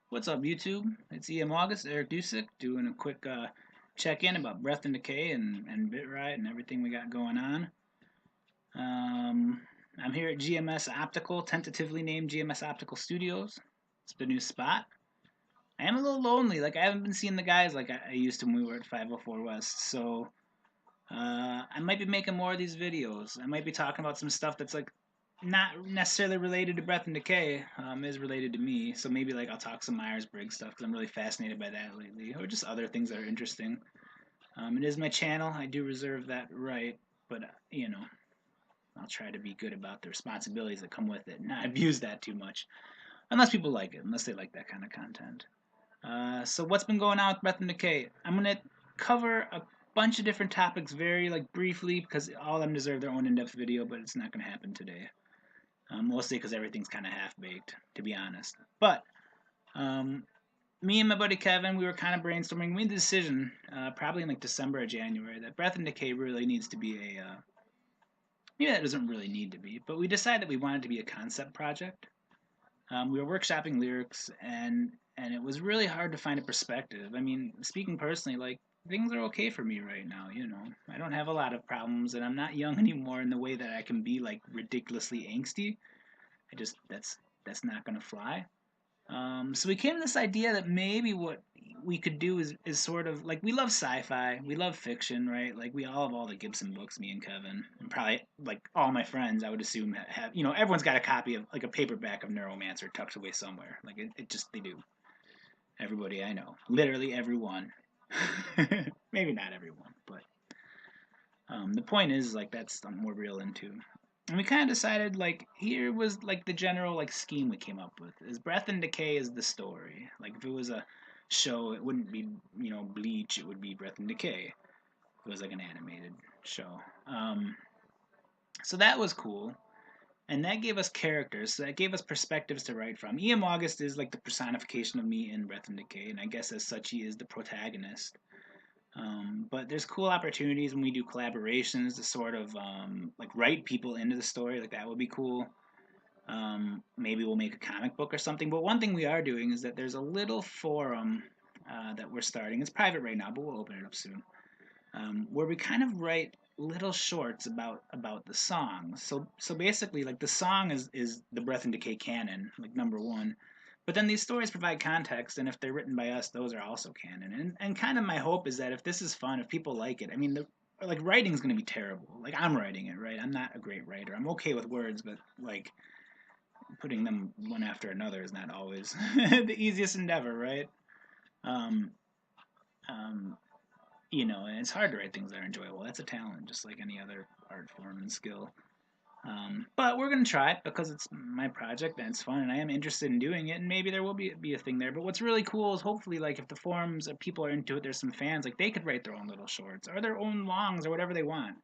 What's up, YouTube? It's EM August, Eric Dusick, doing a quick check-in about Breath Decay and Bitrite and everything we got going on. Um, I'm here at GMS Optical, tentatively named GMS Optical Studios. It's the new spot. I am a little lonely. Like, I haven't been seeing the guys like I used to when we were at 504 West. So, I might be making more of these videos. I might be talking about some stuff that's like not necessarily related to Breath and Decay, is related to me. So maybe like I'll talk some Myers-Briggs stuff because I'm really fascinated by that lately, or just other things that are interesting. It is my channel. I do reserve that right, but I'll try to be good about the responsibilities that come with it, and not abuse that too much, unless people like it, unless they like that kind of content. So what's been going on with Breath and Decay? I'm gonna cover a bunch of different topics very like briefly because all of them deserve their own in-depth video, but it's not gonna happen today. Mostly because everything's kind of half-baked, to be honest. But um, me and my buddy Kevin, we were kind of brainstorming. We made the decision, probably in like December or January, that Breath and Decay really needs to be a. Maybe that doesn't really need to be, but we decided that we wanted to be a concept project. We were workshopping lyrics, and it was really hard to find a perspective. I mean, speaking personally, like things are okay for me right now. I don't have a lot of problems, and I'm not young anymore in the way that I can be like ridiculously angsty. I just that's not gonna fly. So we came to this idea that maybe what we could do is sort of like we love sci-fi, we love fiction, right? Like we all have all the Gibson books, me and Kevin, and probably like all my friends. I would assume have everyone's got a copy of like a paperback of Neuromancer tucked away somewhere. Like it just they do. Everybody I know, literally everyone. Maybe not everyone, but the point is like that's something we're real into. And we kind of decided like here was like the general like scheme we came up with is Breath and Decay is the story. Like if it was a show, it wouldn't be Bleach, it would be Breath and Decay. It was like an animated show. So that was cool. And that gave us characters, so that gave us perspectives to write from. E.M. August is like the personification of me in Breath and Decay, and I guess as such he is the protagonist. But there's cool opportunities when we do collaborations to sort of like write people into the story. Like that would be cool. Maybe we'll make a comic book or something. But one thing we are doing is that there's a little forum that we're starting. It's private right now, but we'll open it up soon. Where we kind of write little shorts about the songs. So basically, like the song is the Breath and Decay canon, like number one. But then these stories provide context, and if they're written by us, those are also canon. And kind of my hope is that if this is fun, if people like it, I mean, like writing is going to be terrible. Like I'm writing it, right? I'm not a great writer. I'm okay with words, but like putting them one after another is not always the easiest endeavor, right? Um, um, and it's hard to write things that are enjoyable. That's a talent, just like any other art form and skill. But we're gonna try it because it's my project and it's fun, and I am interested in doing it. And maybe there will be a thing there. But what's really cool is hopefully, like, if the forums of people are into it, there's some fans, like they could write their own little shorts or their own longs or whatever they want.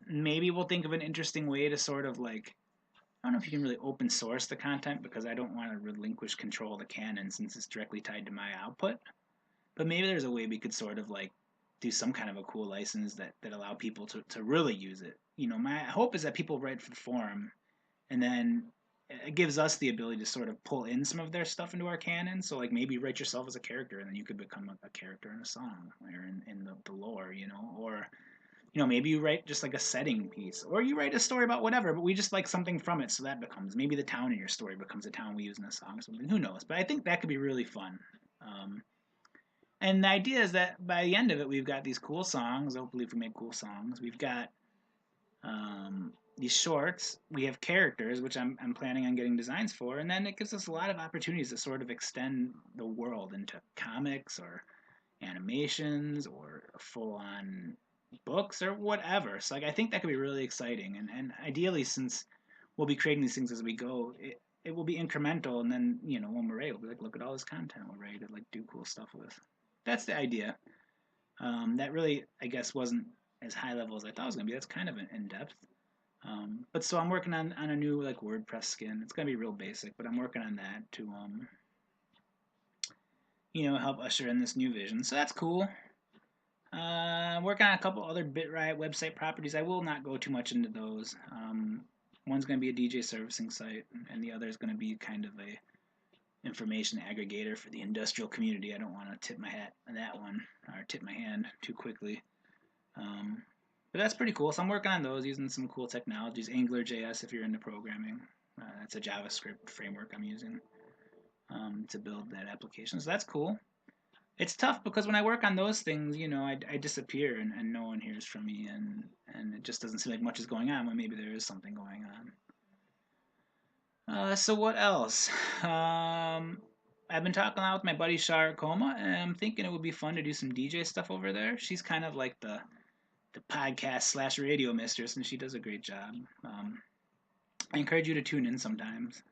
Maybe we'll think of an interesting way to sort of like I don't know if you can really open source the content because I don't want to relinquish control of the canon since it's directly tied to my output. But maybe there's a way we could sort of like do some kind of a cool license that allow people to really use it. My hope is that people write for the forum and then it gives us the ability to sort of pull in some of their stuff into our canon. So like maybe write yourself as a character and then you could become a character in a song or in the lore, or maybe you write just like a setting piece, or you write a story about whatever, but we just like something from it, so that becomes maybe the town in your story becomes a town we use in a song or something. Who knows? But I think that could be really fun. And the idea is that by the end of it, we've got these cool songs. Hopefully, if we make cool songs, we've got these shorts. We have characters, which I'm planning on getting designs for, and then it gives us a lot of opportunities to sort of extend the world into comics or animations or full-on books or whatever. So like I think that could be really exciting, and ideally since we'll be creating these things as we go, it will be incremental, and then when we're ready, we'll be like, look at all this content we're ready to like do cool stuff with. That's the idea. That really I guess wasn't as high level as I thought it was gonna be. That's kind of in depth. But so I'm working on a new like WordPress skin. It's gonna be real basic, but I'm working on that to help usher in this new vision. So that's cool. Working on a couple other BitRiot website properties. I will not go too much into those. One's going to be a DJ servicing site, and the other is going to be kind of information aggregator for the industrial community. I don't want to tip my hat on that one or tip my hand too quickly. But that's pretty cool. So I'm working on those using some cool technologies. AngularJS if you're into programming. That's a JavaScript framework I'm using to build that application. So that's cool. It's tough because when I work on those things, I disappear and no one hears from me, and it just doesn't seem like much is going on when maybe there is something going on. So what else? I've been talking a lot with my buddy Shar Coma, and I'm thinking it would be fun to do some DJ stuff over there. She's kind of like the podcast / radio mistress, and she does a great job. I encourage you to tune in sometimes.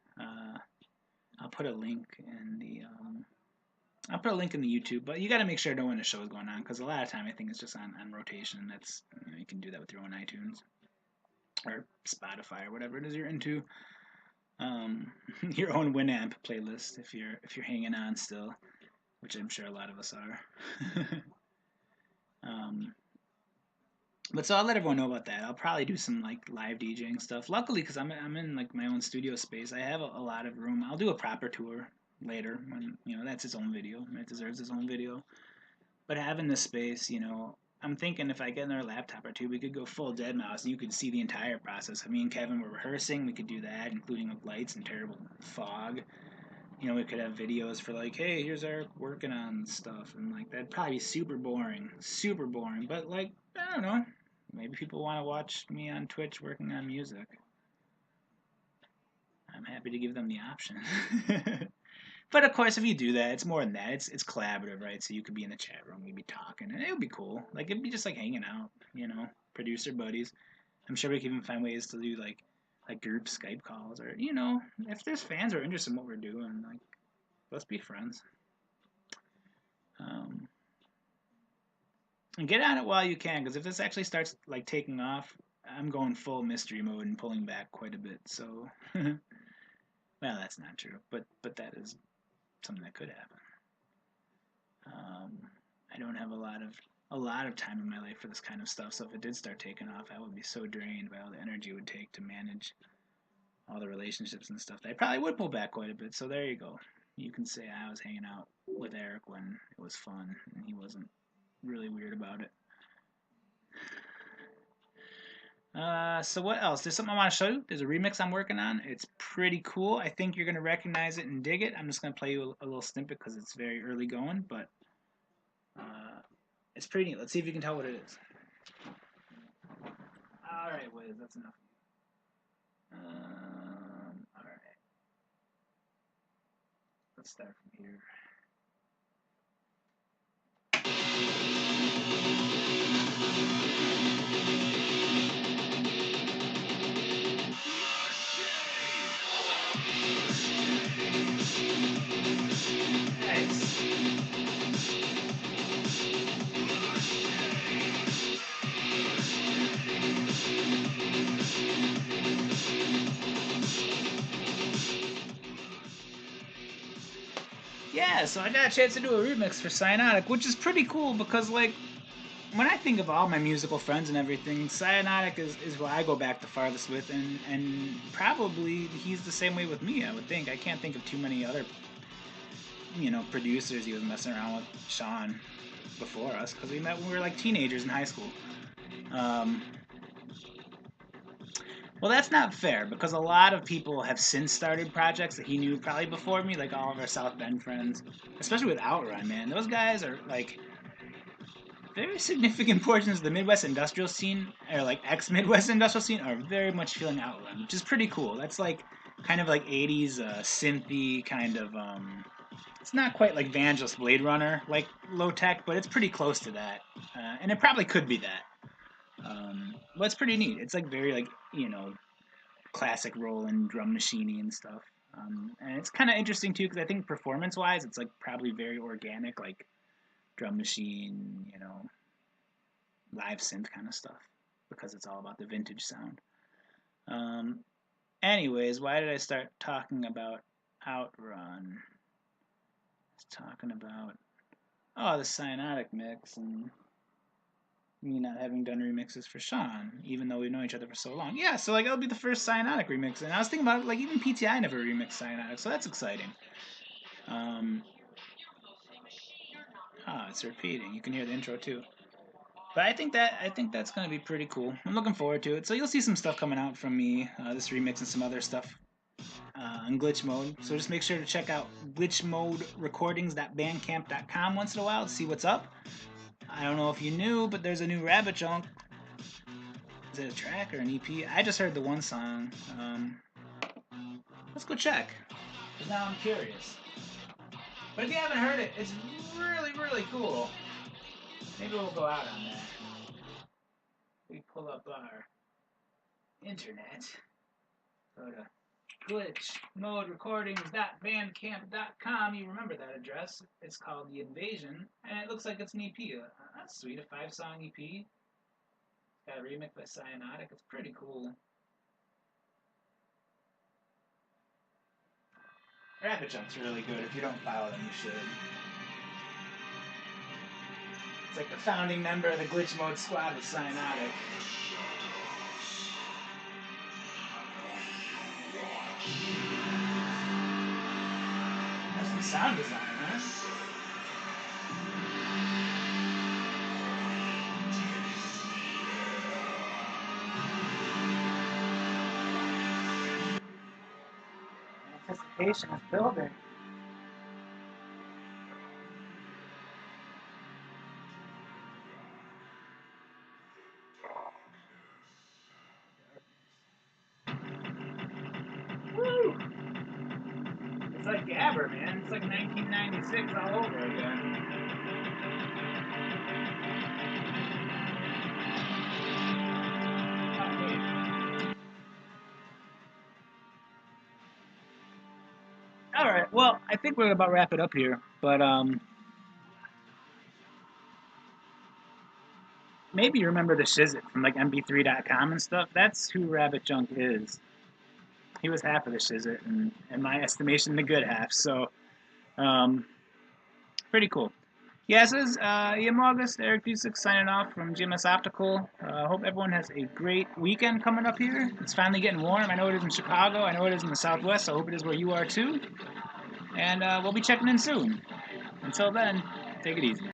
I'll put a link in the YouTube, but you got to make sure to know when the show is going on because a lot of time I think it's just on rotation. That's you can do that with your own iTunes or Spotify or whatever it is you're into. Your own Winamp playlist if you're hanging on still, which I'm sure a lot of us are. But so I'll let everyone know about that. I'll probably do some like live DJing stuff. Luckily, because I'm in like my own studio space, I have a lot of room. I'll do a proper tour later when that's its own video. It deserves its own video. But having this space, I'm thinking if I get another laptop or two, we could go full dead mouse and you could see the entire process. Me and Kevin were rehearsing. We could do that, including with lights and terrible fog. We could have videos for like, hey, here's Eric working on stuff, and like that'd probably be super boring. But like, I don't know. Maybe people want to watch me on Twitch working on music. I'm happy to give them the option. But of course, if you do that, it's more than that. It's collaborative, right? So you could be in the chat room, we'd be talking, and it would be cool. Like it'd be just like hanging out, producer buddies. I'm sure we can even find ways to do like group Skype calls, or if there's fans who are interested in what we're doing, like let's be friends. And get on it while you can, because if this actually starts like taking off, I'm going full mystery mode and pulling back quite a bit. So, well, that's not true, but that is something that could happen. I don't have a lot of time in my life for this kind of stuff. So if it did start taking off, I would be so drained by all the energy it would take to manage all the relationships and stuff that I probably would pull back quite a bit. So there you go. You can say I was hanging out with Eric when it was fun and he wasn't really weird about it. So what else? There's something I want to show you. There's a remix I'm working on. It's pretty cool. I think you're going to recognize it and dig it. I'm just going to play you a little snippet because it's very early going, but it's pretty neat. Let's see if you can tell what it is. All right, Wiz, that's enough. All right. Let's start from here. Nice. Yeah, so I got a chance to do a remix for Cyanotic, which is pretty cool because, like, when I think of all my musical friends and everything, Cyanotic is who I go back the farthest with, and probably he's the same way with me, I would think. I can't think of too many other, producers he was messing around with Sean before us, because we met when we were like teenagers in high school. Well, that's not fair, because a lot of people have since started projects that he knew probably before me, like all of our South Bend friends, especially with Outrun, man. Those guys are like very significant portions of the Midwest industrial scene, or like ex-Midwest industrial scene, are very much feeling Outrun, which is pretty cool. That's like kind of like 80s synthy kind of. It's not quite like Vangelis Blade Runner, like low tech, but it's pretty close to that, and it probably could be that. But it's pretty neat. It's like very like classic Roland drum machiney and stuff. And it's kind of interesting too because I think performance-wise, it's like probably very organic, like drum machine, live synth kind of stuff, because it's all about the vintage sound. Anyways, why did I start talking about Outrun? I was talking about the Cyanotic mix and me not having done remixes for Sean, even though we've known each other for so long. Yeah, so like it'll be the first Cyanotic remix, and I was thinking about like even PTI never remixed Cyanotic, so that's exciting. Um, it's repeating. You can hear the intro too. But I think that's gonna be pretty cool. I'm looking forward to it. So you'll see some stuff coming out from me, this remix and some other stuff in glitch mode. So just make sure to check out glitchmoderecordings.bandcamp.com once in a while to see what's up. I don't know if you knew, but there's a new Rabbit Junk. Is it a track or an EP? I just heard the one song. Let's go check. Because now I'm curious. But if you haven't heard it, it's really, really cool. Maybe we'll go out on that. We pull up our internet. Go to glitchmoderecordings.bandcamp.com. You remember that address. It's called The Invasion. And it looks like it's an EP. That's sweet. A 5-song EP. Got a remix by Cyanotic. It's pretty cool. Rabbit Junk's really good. If you don't follow them, you should. It's like the founding member of the Glitch Mode squad with Cyanotic. That's some sound design, huh? Anticipation is building. Woo! It's like Gabber, man. It's like 1996 all over again. All right. Well, I think we're about to wrap it up here, but maybe you remember the Shizit from like mp3.com and stuff. That's who Rabbit Junk is. He was half of the Shizit, and in my estimation, the good half. So, pretty cool. Yeah, this is Ian August, Eric Dusick signing off from GMS Optical. Hope everyone has a great weekend coming up here. It's finally getting warm. I know it is in Chicago. I know it is in the Southwest. I hope it is where you are too. And we'll be checking in soon. Until then, take it easy.